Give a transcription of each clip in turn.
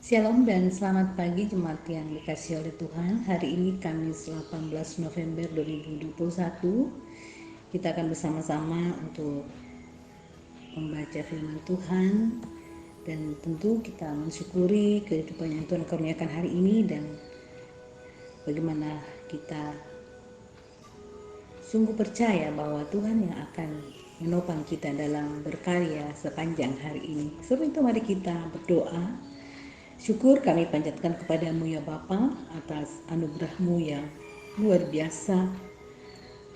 Shalom dan selamat pagi jemaat yang dikasihi oleh Tuhan. Hari ini Kamis 18 November 2021. Kita akan bersama-sama untuk membaca firman Tuhan dan tentu kita mensyukuri kehidupan yang Tuhan karuniakan hari ini dan bagaimana kita sungguh percaya bahwa Tuhan yang akan menopang kita dalam berkarya sepanjang hari ini. Sebelum itu mari kita berdoa. Syukur kami panjatkan kepadamu ya Bapa atas anugerah-Mu yang luar biasa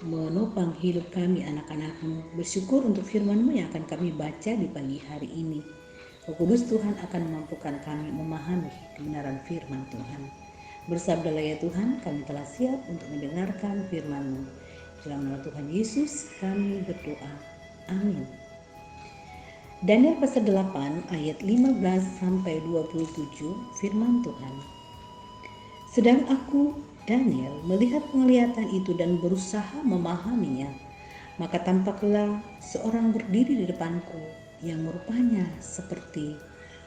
menopang hidup kami anak-anak-Mu. Bersyukur untuk firman-Mu yang akan kami baca di pagi hari ini. Roh Kudus Tuhan akan memampukan kami memahami kebenaran firman Tuhan. Bersabdalah ya Tuhan, kami telah siap untuk mendengarkan firman-Mu. Dalam nama Tuhan Yesus kami berdoa. Amin. Daniel pasal 8 ayat 15 sampai 27 firman Tuhan. Sedang aku Daniel melihat penglihatan itu dan berusaha memahaminya, maka tampaklah seorang berdiri di depanku yang rupanya seperti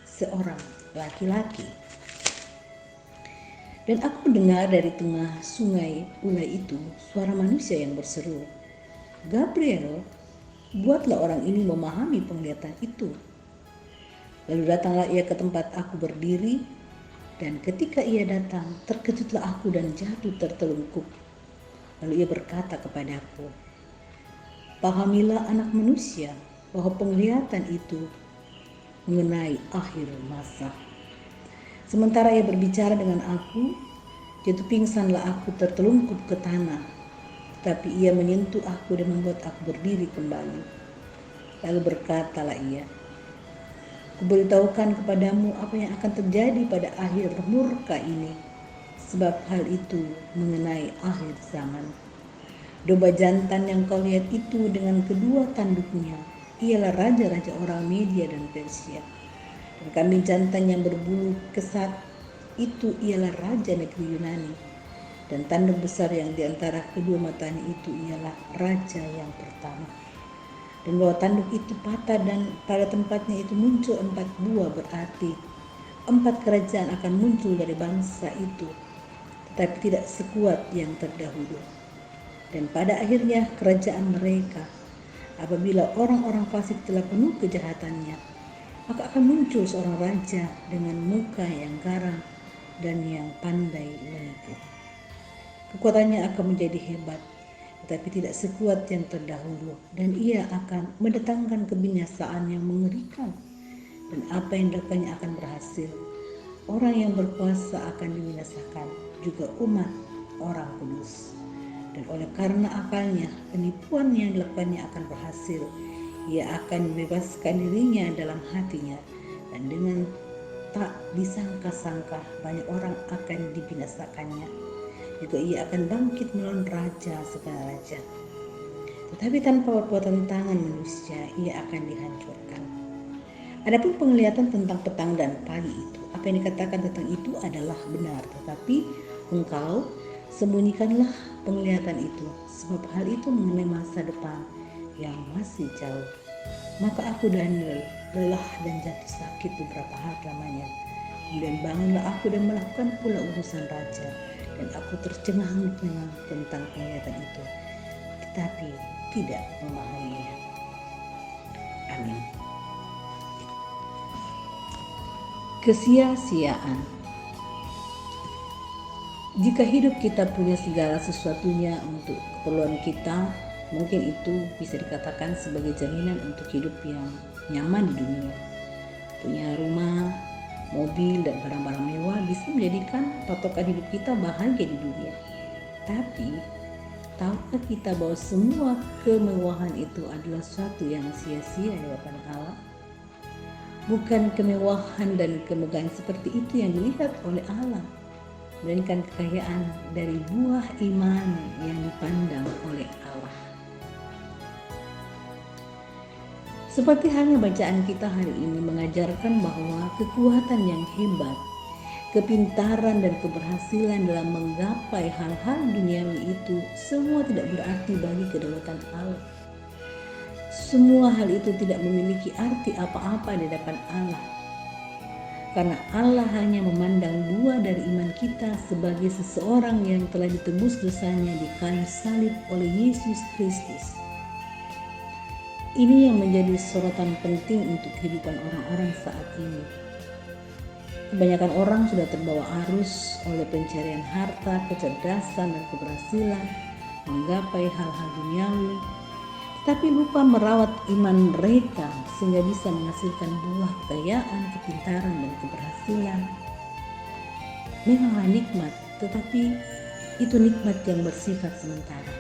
seorang laki-laki. Dan aku mendengar dari tengah sungai Ulai itu suara manusia yang berseru, Gabriel, buatlah orang ini memahami penglihatan itu. Lalu datanglah ia ke tempat aku berdiri, dan ketika ia datang, terkejutlah aku dan jatuh tertelungkup. Lalu ia berkata kepadaku, pahamilah anak manusia bahwa penglihatan itu mengenai akhir masa. Sementara ia berbicara dengan aku, jatuh pingsanlah aku tertelungkup ke tanah. Tapi ia menyentuh aku dan membuat aku berdiri kembali. Lalu berkatalah ia, kuberitahukan kepadamu apa yang akan terjadi pada akhir murka ini, sebab hal itu mengenai akhir zaman. Domba jantan yang kau lihat itu dengan kedua tanduknya, ialah raja-raja orang Media dan Persia. Dan kambing jantan yang berbulu kesat itu ialah raja negeri Yunani. Dan tanduk besar yang di antara kedua matanya itu ialah raja yang pertama. Dan bahwa tanduk itu patah dan pada tempatnya itu muncul 4 buah, berarti 4 kerajaan akan muncul dari bangsa itu, tetapi tidak sekuat yang terdahulu. Dan pada akhirnya kerajaan mereka, apabila orang-orang fasik telah penuh kejahatannya, maka akan muncul seorang raja dengan muka yang garang dan yang pandai menipu. Kekuatannya akan menjadi hebat, tetapi tidak sekuat yang terdahulu, dan ia akan mendatangkan kebinasaan yang mengerikan, dan apa yang dilakukannya akan berhasil. Orang yang berkuasa akan dibinasakan, juga umat orang kudus. Dan oleh karena akalnya, penipuan yang dilakukannya akan berhasil. Ia akan membebaskan dirinya dalam hatinya, dan dengan tak disangka-sangka banyak orang akan dibinasakannya. Juga ia akan bangkit melawan raja segala raja. Tetapi tanpa perbuatan tangan manusia, ia akan dihancurkan. Adapun penglihatan tentang petang dan pagi itu, apa yang dikatakan tentang itu adalah benar. Tetapi engkau sembunyikanlah penglihatan itu, sebab hal itu mengenai masa depan yang masih jauh. Maka aku Daniel lelah dan jatuh sakit beberapa hari lamanya. Kemudian bangunlah aku dan melakukan pula urusan raja. Dan aku tercengang-cengang tentang penglihatan itu, tetapi tidak memahaminya. Amin. Kesia-siaan. Jika hidup kita punya segala sesuatunya untuk keperluan kita, mungkin itu bisa dikatakan sebagai jaminan untuk hidup yang nyaman di dunia. Punya rumah, mobil, dan barang-barang mewah bisa menjadikan patokan hidup kita bahagia di dunia. Tapi, tahukah kita bahwa semua kemewahan itu adalah sesuatu yang sia-sia di hadapan Allah? Bukan kemewahan dan kemegahan seperti itu yang dilihat oleh Allah, melainkan kekayaan dari buah iman yang dipandang oleh Allah. Seperti halnya bacaan kita hari ini mengajarkan bahwa kekuatan yang hebat, kepintaran dan keberhasilan dalam menggapai hal-hal duniawi itu semua tidak berarti bagi kedaulatan Allah. Semua hal itu tidak memiliki arti apa-apa di hadapan Allah. karena Allah hanya memandang buah dari iman kita sebagai seseorang yang telah ditebus dosanya di kayu salib oleh Yesus Kristus. Ini yang menjadi sorotan penting untuk kehidupan orang-orang saat ini. Kebanyakan orang sudah terbawa arus oleh pencarian harta, kecerdasan, dan keberhasilan, menggapai hal-hal duniawi, tapi lupa merawat iman mereka sehingga bisa menghasilkan buah kekayaan, kepintaran, dan keberhasilan. Memanglah nikmat, tetapi itu nikmat yang bersifat sementara.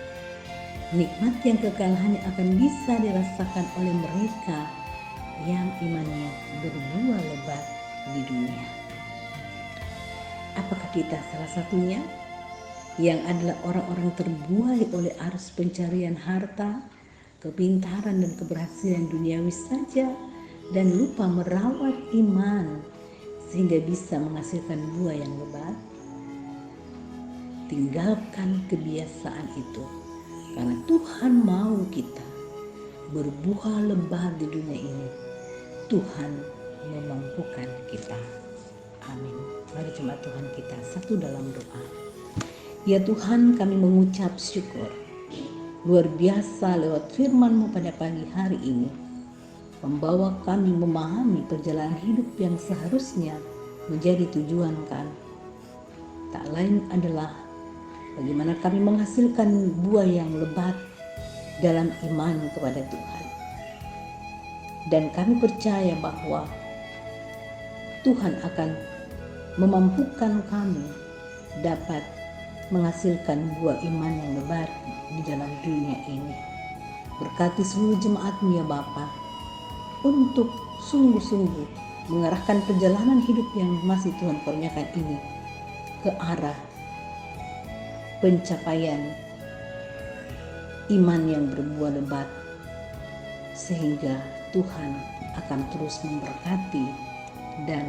Nikmat yang kekal hanya akan bisa dirasakan oleh mereka yang imannya berbuah lebat di dunia. Apakah kita salah satunya yang adalah orang-orang terbuai oleh arus pencarian harta, kepintaran, dan keberhasilan duniawi saja dan lupa merawat iman sehingga bisa menghasilkan buah yang lebat? Tinggalkan kebiasaan itu, karena Tuhan mau kita berbuah lebat di dunia ini. Tuhan memampukan kita. Amin. Mari jemaat Tuhan kita satu dalam doa. Ya Tuhan, kami mengucap syukur luar biasa lewat firman-Mu pada pagi hari ini, membawa kami memahami perjalanan hidup yang seharusnya menjadi tujuan kami. Tak lain adalah bagaimana kami menghasilkan buah yang lebat dalam iman kepada Tuhan. Dan kami percaya bahwa Tuhan akan memampukan kami dapat menghasilkan buah iman yang lebat di dalam dunia ini. Berkati seluruh jemaat-Mu ya Bapa, untuk sungguh-sungguh mengarahkan perjalanan hidup yang masih Tuhan kurniakan ini ke arah pencapaian iman yang berbuah lebat, sehingga Tuhan akan terus memberkati dan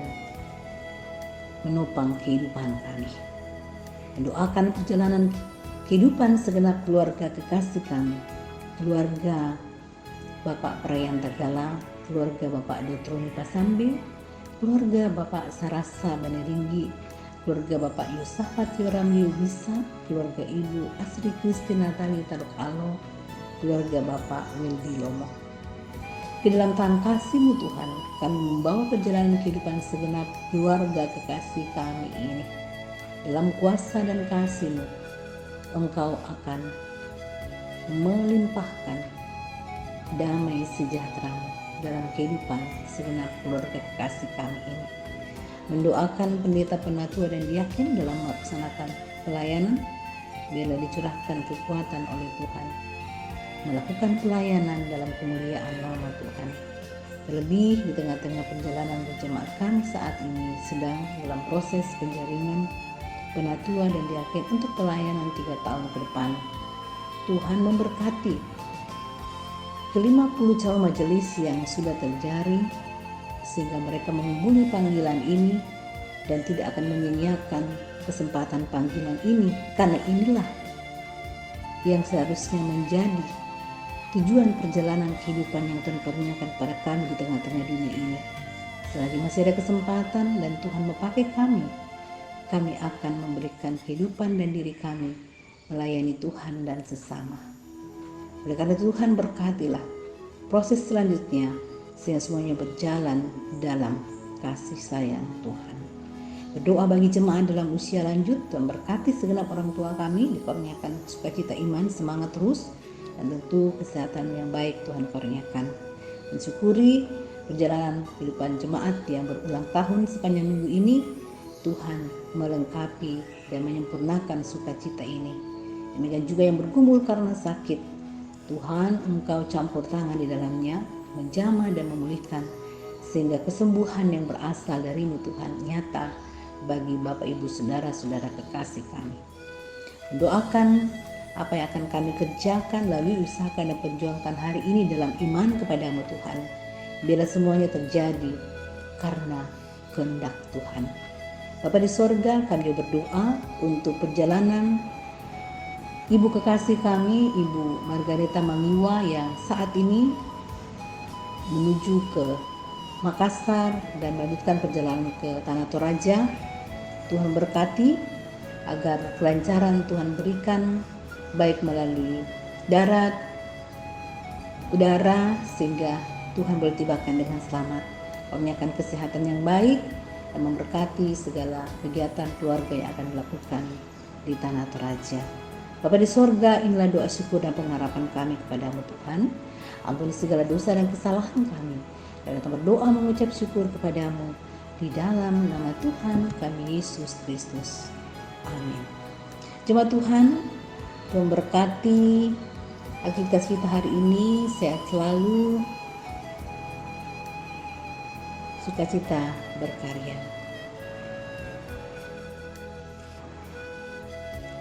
menopang kehidupan kami. Mendoakan perjalanan kehidupan segenap keluarga kekasih kami, keluarga Bapak Prayanta Galang, keluarga Bapak Deutroni Pasambi, keluarga Bapak Sarasa Baneringgi, keluarga Bapak Yosafat Yoram Yubisa, keluarga Ibu Asri Kristi Natali Tarukalo, keluarga Bapak Wildi Lomo. Ke dalam tangan kasih-Mu Tuhan, kami membawa perjalanan kehidupan segenap keluarga kekasih kami ini. Dalam kuasa dan kasih-Mu, Engkau akan melimpahkan damai sejahtera-Mu dalam kehidupan segenap keluarga kekasih kami ini. Mendoakan pendeta penatua dan diaken dalam melaksanakan pelayanan, biarlah dicurahkan kekuatan oleh Tuhan melakukan pelayanan dalam kemuliaan nama Tuhan. Terlebih di tengah-tengah perjalanan berjemaat kami saat ini sedang dalam proses penjaringan penatua dan diaken untuk pelayanan 3 tahun ke depan. Tuhan memberkati ke-50 calon majelis yang sudah terjaring, sehingga mereka menghubungi panggilan ini dan tidak akan menyia-nyiakan kesempatan panggilan ini, karena inilah yang seharusnya menjadi tujuan perjalanan kehidupan yang Tuhan karuniakan pada kami di tengah-tengah dunia ini. Selagi masih ada kesempatan dan Tuhan memakai kami akan memberikan kehidupan dan diri kami melayani Tuhan dan sesama. Oleh karena Tuhan, berkatilah proses selanjutnya sehingga semuanya berjalan dalam kasih sayang Tuhan. Berdoa bagi jemaat dalam usia lanjut, Tuhan berkati segenap orang tua kami, dikurniakan sukacita iman, semangat terus, dan tentu kesehatan yang baik Tuhan kurniakan. Mensyukuri perjalanan kehidupan jemaat yang berulang tahun sepanjang minggu ini, Tuhan melengkapi dan menyempurnakan sukacita ini. Demikian juga yang bergumul karena sakit, Tuhan Engkau campur tangan di dalamnya, menjamah dan memulihkan, sehingga kesembuhan yang berasal dari-Mu Tuhan nyata bagi Bapak Ibu saudara-saudara kekasih kami. Mendoakan apa yang akan kami kerjakan, lalu usahakan dan perjuangkan hari ini dalam iman kepada-Mu Tuhan. Biarlah semuanya terjadi karena kehendak Tuhan. Bapa di sorga, kami berdoa untuk perjalanan Ibu kekasih kami, Ibu Margareta Mangiwa, yang saat ini menuju ke Makassar dan melanjutkan perjalanan ke Tanah Toraja. Tuhan berkati agar kelancaran Tuhan berikan baik melalui darat, udara, sehingga Tuhan boleh tibakan dengan selamat. Menyiapkan kesehatan yang baik dan memberkati segala kegiatan keluarga yang akan dilakukan di Tanah Toraja. Bapa di sorga, inilah doa syukur dan pengharapan kami kepadamu Tuhan. Ampuni segala dosa dan kesalahan kami. Dan kita berdoa mengucap syukur kepadamu di dalam nama Tuhan kami Yesus Kristus. Amin. Jemaat Tuhan, Tuhan berkati aktivitas kita hari ini, sehat selalu, sukacita berkarya.